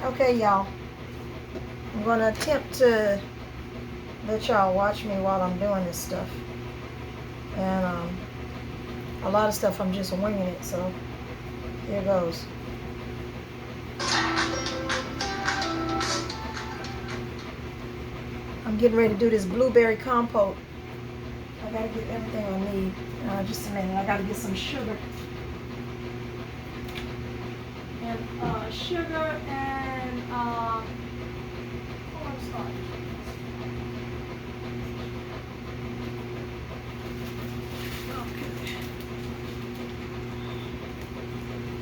Okay, y'all. I'm going to attempt to let y'all watch me while I'm doing this stuff. And a lot of stuff I'm just winging it, so here goes. I'm getting ready to do this blueberry compote. I gotta get everything I need. Just a minute, I gotta get some sugar. And sugar and cornstarch.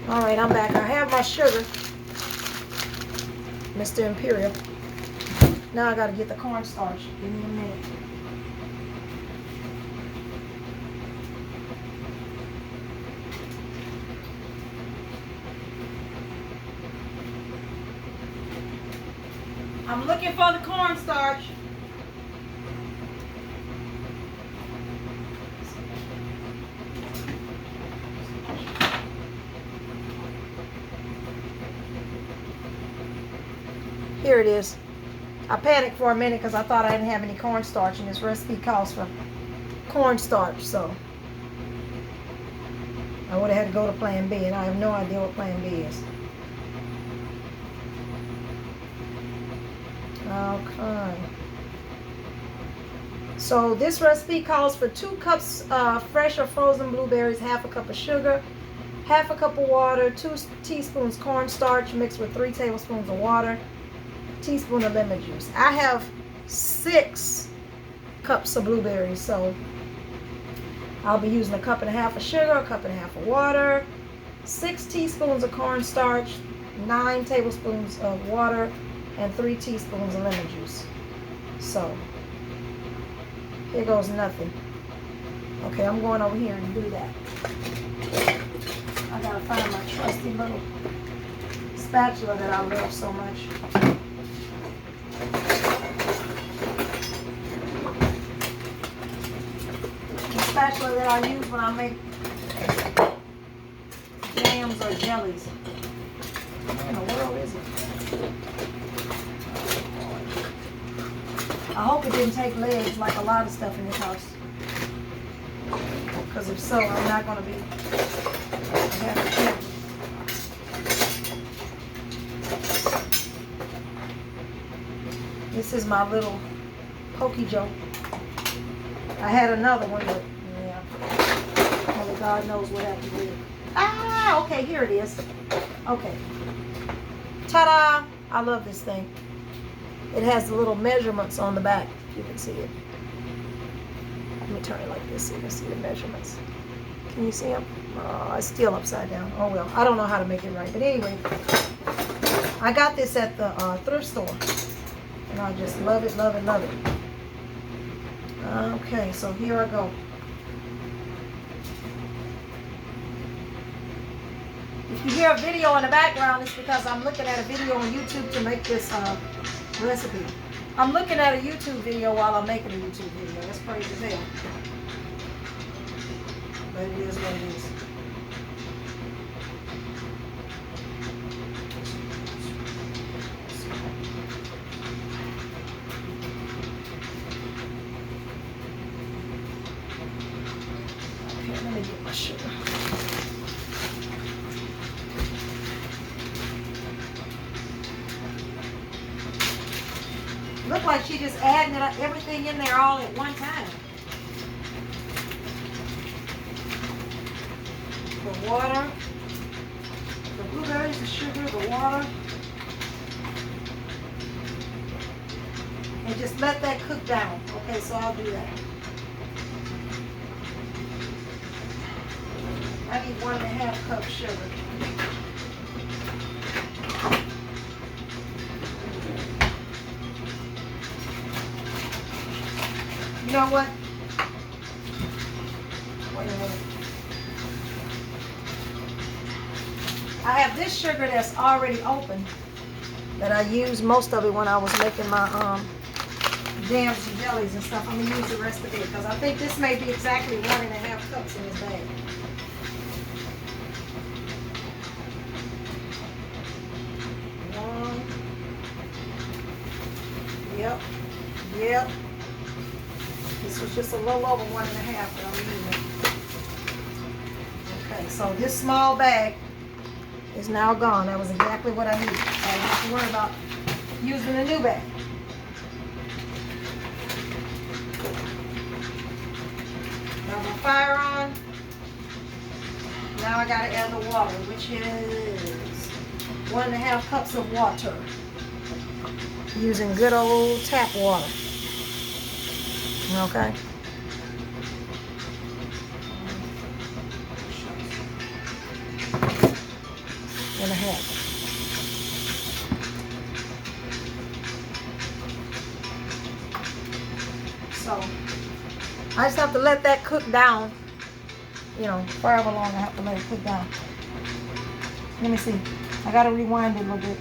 All right, I'm back. I have my sugar, Mr. Imperial. Now I gotta get the cornstarch. Give me a minute. I'm looking for the cornstarch. Here it is. I panicked for a minute because I thought I didn't have any cornstarch, and this recipe calls for cornstarch, so I would have had to go to Plan B, and I have no idea what Plan B is. Okay. So this recipe calls for 2 cups fresh or frozen blueberries, half a cup of sugar, half a cup of water, 2 teaspoons cornstarch mixed with 3 tablespoons of water, teaspoon of lemon juice. I have 6 cups of blueberries, so I'll be using a cup and a half of sugar, a cup and a half of water, 6 teaspoons of cornstarch, 9 tablespoons of water, and 3 teaspoons of lemon juice. So here goes nothing. Okay, I'm going over here and do that. I gotta find my trusty little spatula that I love so much. The spatula that I use when I make jams or jellies. What in the world is it? I hope it didn't take legs like a lot of stuff in this house. Because if so, I'm not going to be careful. This is my little pokey joke. I had another one, but yeah. Only God knows what happened with it. Ah, okay, here it is. Okay. Ta-da! I love this thing. It has the little measurements on the back, if you can see it. Let me turn it like this so you can see the measurements. Can you see them? Oh, it's still upside down. Oh well, I don't know how to make it right. But anyway, I got this at the thrift store. And I just love it, love it, love it. Okay, so here I go. If you hear a video in the background, it's because I'm looking at a video on YouTube to make this recipe. I'm looking at a YouTube video while I'm making a YouTube video. That's crazy as hell. But it is what it is. Okay, let me get my sugar. Look like she just adding everything in there all at one time. The water, the blueberries, the sugar, the water. And just let that cook down. Okay, so I'll do that. I need 1.5 cups sugar. You know what? Wait a minute. I have this sugar that's already open that I used most of it when I was making my jams and jellies and stuff. I'm going to use the rest of it because I think this may be exactly 1.5 cups in this bag. One, Yep. Yep. This was just a little over 1.5 that I'm using. Okay, so this small bag is now gone. That was exactly what I needed. So I don't have to worry about using a new bag. Got my fire on. Now I gotta add the water, which is 1.5 cups of water. Using good old tap water. Okay. And a half. So I just have to let that cook down. You know, however long I have to let it cook down. Let me see. I gotta rewind it a little bit.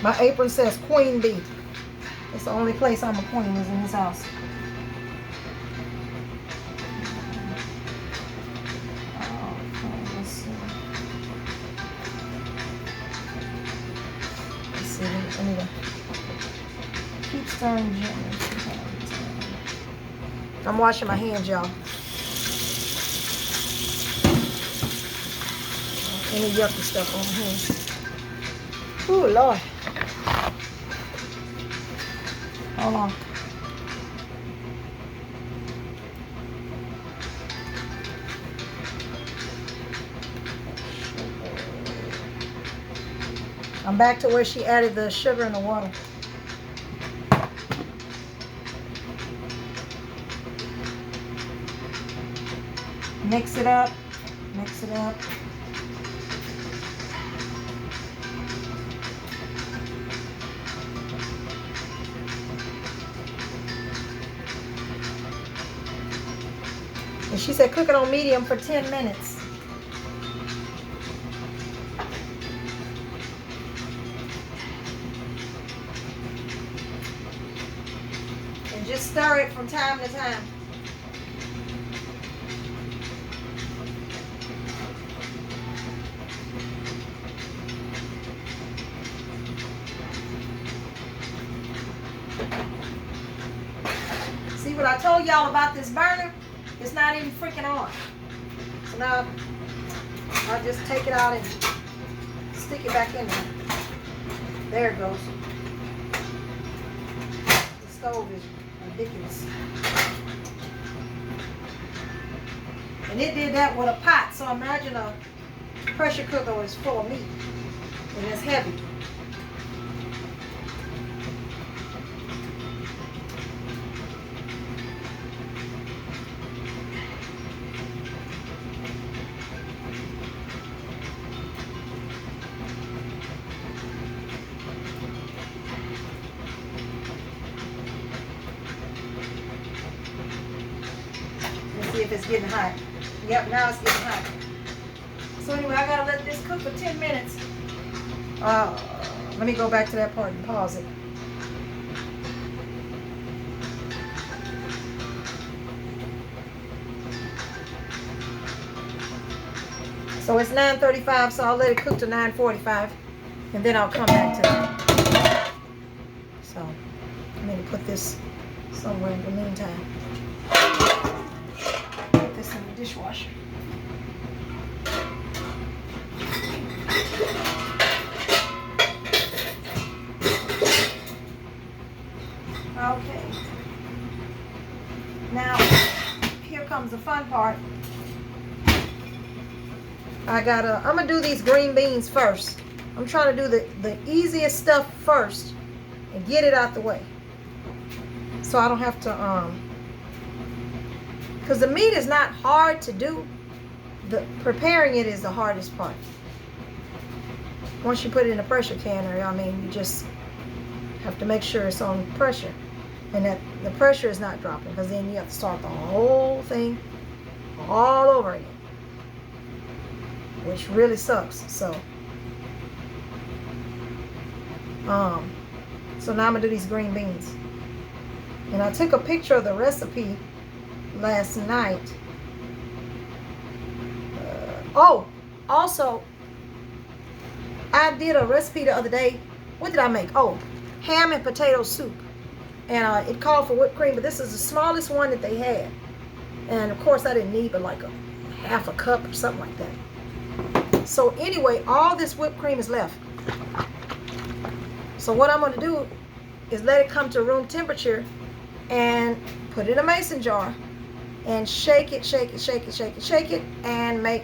My apron says Queen Bee. It's the only place I'm a queen is in this house. Okay, let's see. Let's see. Let me go. Keep stirring gently. I'm washing my hands, y'all. Any yucky stuff on my hands. Ooh, Lord. Hold on. I'm back to where she added the sugar and the water. Mix it up. Mix it up. And she said cook it on medium for 10 minutes. And just stir it from time to time. See what I told y'all about this burner? It's not even freaking on. So now I'll just take it out and stick it back in there. There it goes. The stove is ridiculous. And it did that with a pot. So imagine a pressure cooker is full of meat and it's heavy. See if it's getting hot. Yep, now it's getting hot. So anyway, I gotta let this cook for 10 minutes. Let me go back to that part and pause it. So it's 9:35, so I'll let it cook to 9:45, and then I'll come back to it. So I'm gonna put this somewhere in the meantime. In the dishwasher. Okay. Now, here comes the fun part. I'm gonna do these green beans first. I'm trying to do the easiest stuff first and get it out the way. So I don't have to, because the meat is not hard to do. Preparing it is the hardest part. Once you put it in a pressure canner, I mean, you just have to make sure it's on pressure. And that the pressure is not dropping, because then you have to start the whole thing all over again. Which really sucks. So now I'm going to do these green beans. And I took a picture of the recipe last night. Also, I did a recipe the other day. What did I make? Oh, ham and potato soup. And it called for whipped cream, but this is the smallest one that they had. And of course I didn't need but like a half a cup or something like that. So anyway, all this whipped cream is left. So what I'm going to do is let it come to room temperature and put it in a mason jar and shake it, and make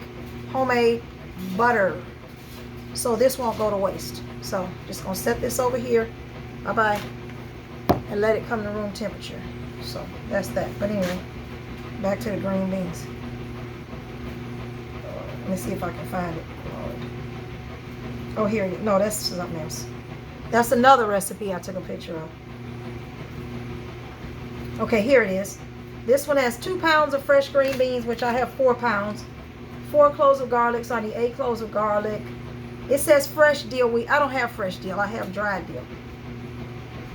homemade butter. So this won't go to waste. So just gonna set this over here, bye-bye, and let it come to room temperature. So that's that. But anyway, back to the green beans. Let me see if I can find it. Oh, here it is. No, that's something else. That's another recipe I took a picture of. Okay, here it is. This one has 2 pounds of fresh green beans, which I have 4 pounds. 4 cloves of garlic, so I need 8 cloves of garlic. It says fresh dill. I don't have fresh dill. I have dried dill.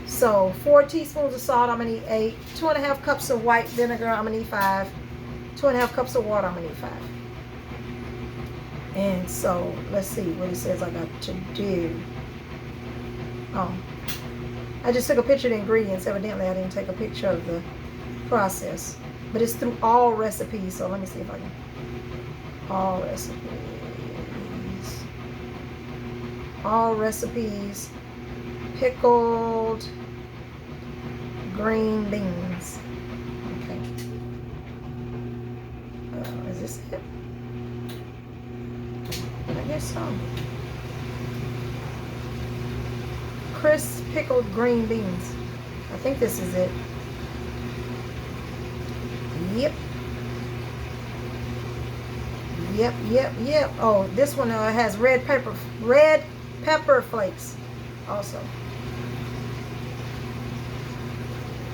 So 4 teaspoons of salt, I'm gonna need 8. 2.5 cups of white vinegar, I'm gonna need 5. 2.5 cups of water, I'm gonna need 5. And so let's see what it says I got to do. Oh, I just took a picture of the ingredients. Evidently I didn't take a picture of the process, but it's through all recipes. So let me see if I can. All recipes, pickled green beans. Okay, is this it? I guess so. Crisp pickled green beans. I think this is it. Yep. Oh, this one has red pepper flakes also.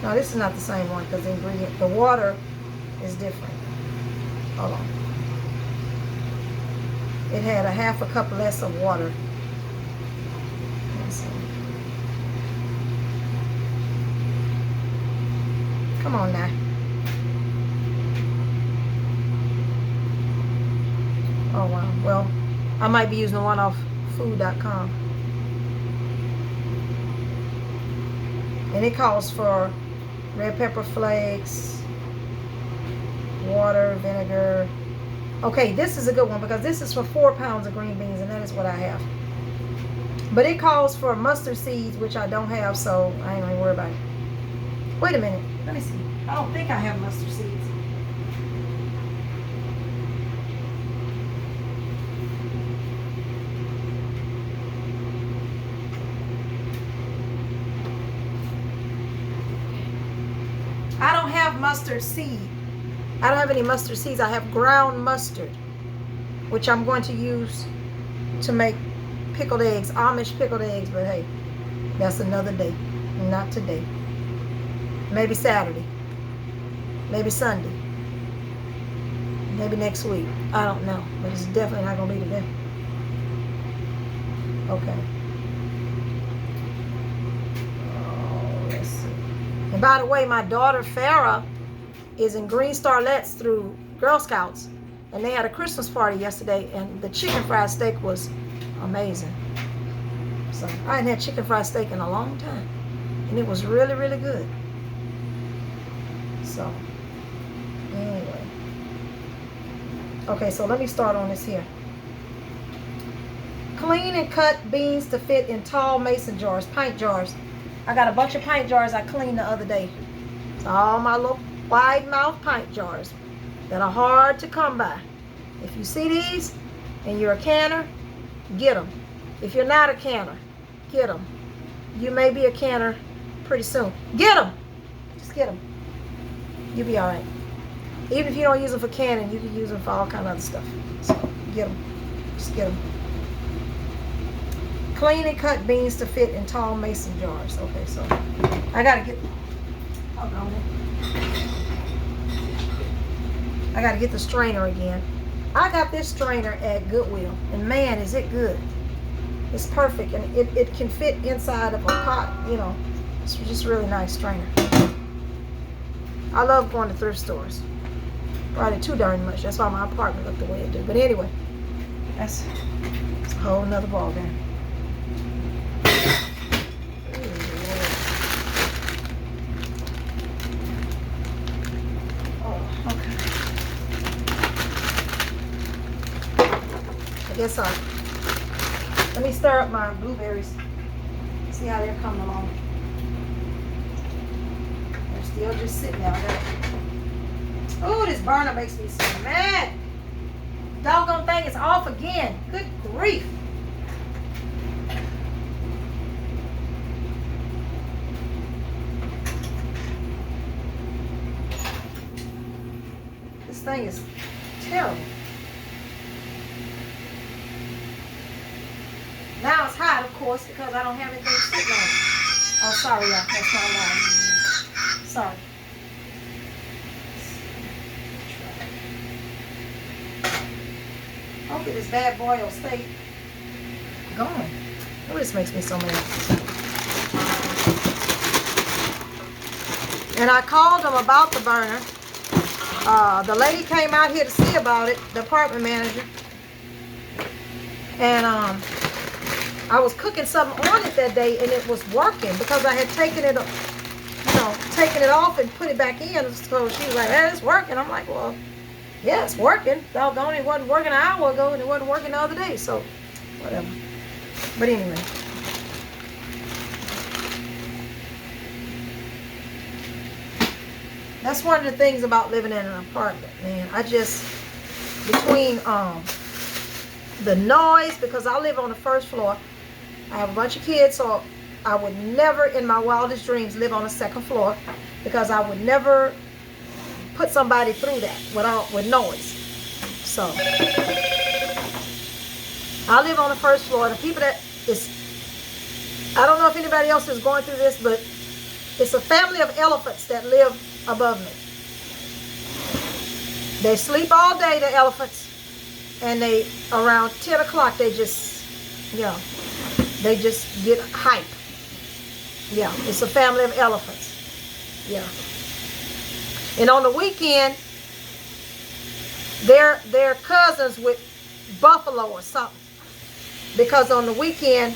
No, this is not the same one because the water is different. Hold on. It had a half a cup less of water. Come on now. Oh wow. Well, I might be using the one off food.com. And it calls for red pepper flakes, water, vinegar. Okay, this is a good one because this is for 4 pounds of green beans, and that is what I have. But it calls for mustard seeds, which I don't have, so I ain't gonna worry about it. Wait a minute. Let me see. I don't think I have mustard seeds. I don't have mustard seed. I don't have any mustard seeds. I have ground mustard, which I'm going to use to make pickled eggs, Amish pickled eggs, but hey, that's another day. Not today. Maybe Saturday. Maybe Sunday. Maybe next week. I don't know. But it's definitely not going to be today. Okay. Oh, let's see. And by the way, my daughter Farah is in Green Starlets through Girl Scouts. And they had a Christmas party yesterday. And the chicken fried steak was amazing. So I hadn't had chicken fried steak in a long time. And it was really, really good. So, anyway. Okay, so let me start on this here. Clean and cut beans to fit in tall mason jars, pint jars. I got a bunch of pint jars I cleaned the other day. It's all my little wide mouth pint jars that are hard to come by. If you see these and you're a canner, get them. If you're not a canner, get them. You may be a canner pretty soon. Get them. Just get them. You'll be all right. Even if you don't use them for canning, you can use them for all kind of other stuff. So get them. Just get them. Clean and cut beans to fit in tall mason jars. Okay, so I gotta get. Hold on. I gotta get the strainer again. I got this strainer at Goodwill, and man, is it good. It's perfect, and it can fit inside of a pot, you know. It's just really nice strainer. I love going to thrift stores. Probably too darn much. That's why my apartment looked the way it did. But anyway, that's a whole nother ball game. Yes, sir. Let me stir up my blueberries. See how they're coming along. They're still just sitting there. Oh, this burner makes me so mad. Doggone thing is off again. Good grief. This thing is terrible. Now it's hot, of course, because I don't have anything sitting on it. Oh, sorry, y'all. That's my alarm. Sorry. Hopefully this bad boy will stay going. Oh, this makes me so mad. And I called them about the burner. The lady came out here to see about it, the apartment manager. And I was cooking something on it that day, and it was working because I had taken it, taken it off and put it back in. So she was like, "Hey, it's working." I'm like, "Well, yeah, it's working. Doggone, it wasn't working an hour ago, and it wasn't working the other day. So, whatever." But anyway. That's one of the things about living in an apartment, man. I just, between the noise, because I live on the first floor. I have a bunch of kids, so I would never in my wildest dreams live on the second floor, because I would never put somebody through that with noise. So I live on the first floor. The people that is, I don't know if anybody else is going through this, but it's a family of elephants that live above me. They sleep all day, the elephants, and they around 10 o'clock they just, they just get hype. Yeah, it's a family of elephants. Yeah. And on the weekend, they're cousins with buffalo or something. Because on the weekend,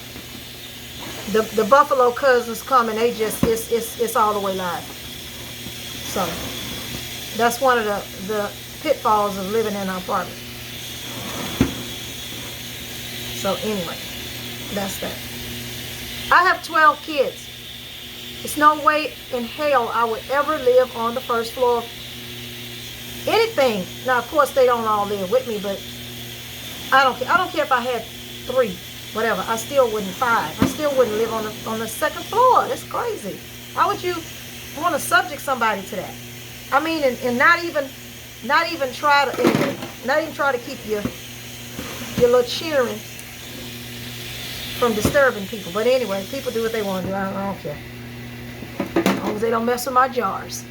the buffalo cousins come and they just, it's all the way live. So, that's one of the pitfalls of living in an apartment. So anyway, that's that. I have 12 kids. There's no way in hell I would ever live on the first floor of anything. Now, of course, they don't all live with me, but I don't care. I don't care if I had 3, whatever. I still wouldn't 5. I still wouldn't live on the second floor. That's crazy. How would you want to subject somebody to that? I mean, and not even try to keep your little cheering from disturbing people. But anyway, people do what they want to do. I don't care. As long as they don't mess with my jars,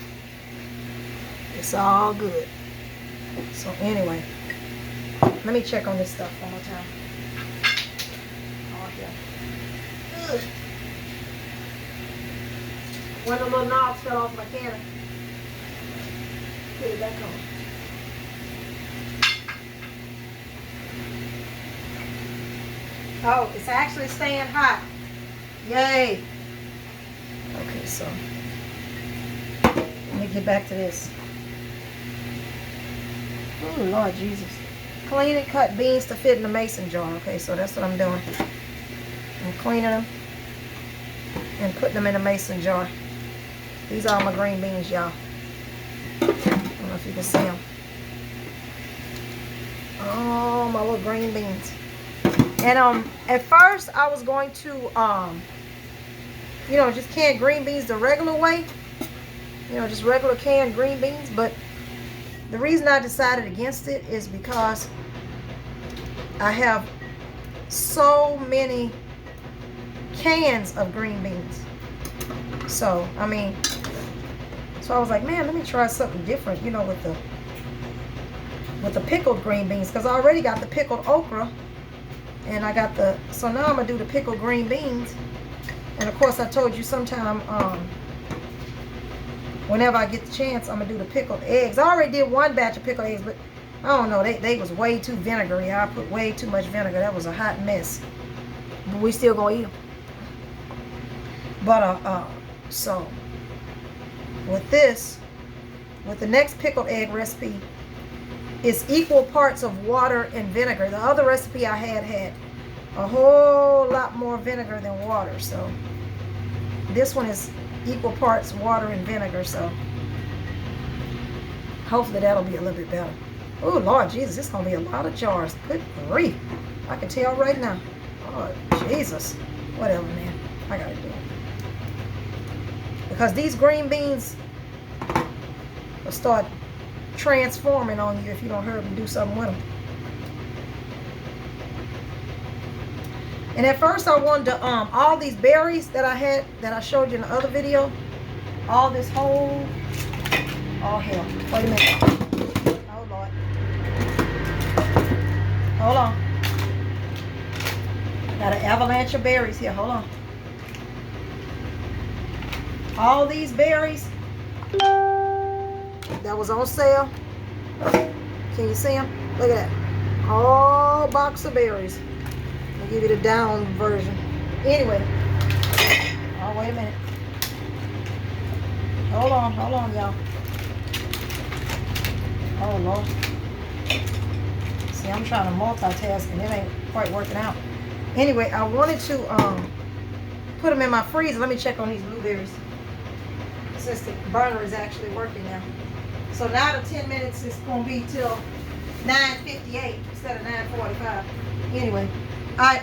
it's all good. So anyway, let me check on this stuff one more time. Oh yeah. Ugh. One of the little knobs fell off my can. Put it back on. Oh, it's actually staying hot. Yay. Okay, so let me get back to this. Oh, Lord Jesus. Clean and cut beans to fit in the mason jar. Okay, so that's what I'm doing. I'm cleaning them and putting them in a mason jar. These are my green beans, y'all. I don't know if you can see them. Oh, my little green beans. And at first I was going to just can green beans the regular way. Just regular canned green beans, but the reason I decided against it is because I have so many cans of green beans. So, I mean, so I was like, man, let me try something different, with the pickled green beans, because I already got the pickled okra, and I got so now I'm gonna do the pickled green beans. And of course I told you sometime, whenever I get the chance, I'm gonna do the pickled eggs. I already did one batch of pickled eggs, but I don't know, they was way too vinegary. I put way too much vinegar. That was a hot mess. But we still gonna eat them. But so with the next pickled egg recipe, it's equal parts of water and vinegar. The other recipe I had a whole lot more vinegar than water. So this one is equal parts water and vinegar. So hopefully that'll be a little bit better. Oh, Lord Jesus, it's going to be a lot of jars. Good grief. I can tell right now. Oh, Jesus. Whatever, man. I got to do it. Because these green beans will start transforming on you if you don't hurry and do something with them. And at first I wanted to, all these berries that I had, that I showed you in the other video, all this whole, oh hell, wait a minute. Oh Lord. Hold on. I got an avalanche of berries here, hold on. All these berries that was on sale. Can you see them? Look at that. All box of berries. I'll give you the down version. Anyway. Oh, wait a minute. Hold on, y'all. Oh, Lord. See, I'm trying to multitask and it ain't quite working out. Anyway, I wanted to put them in my freezer. Let me check on these blueberries. Since the burner is actually working now. So now the 10 minutes is going to be till 9:58 instead of 9:45. Anyway, let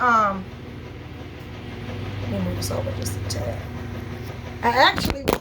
me move this over just a tad. I actually was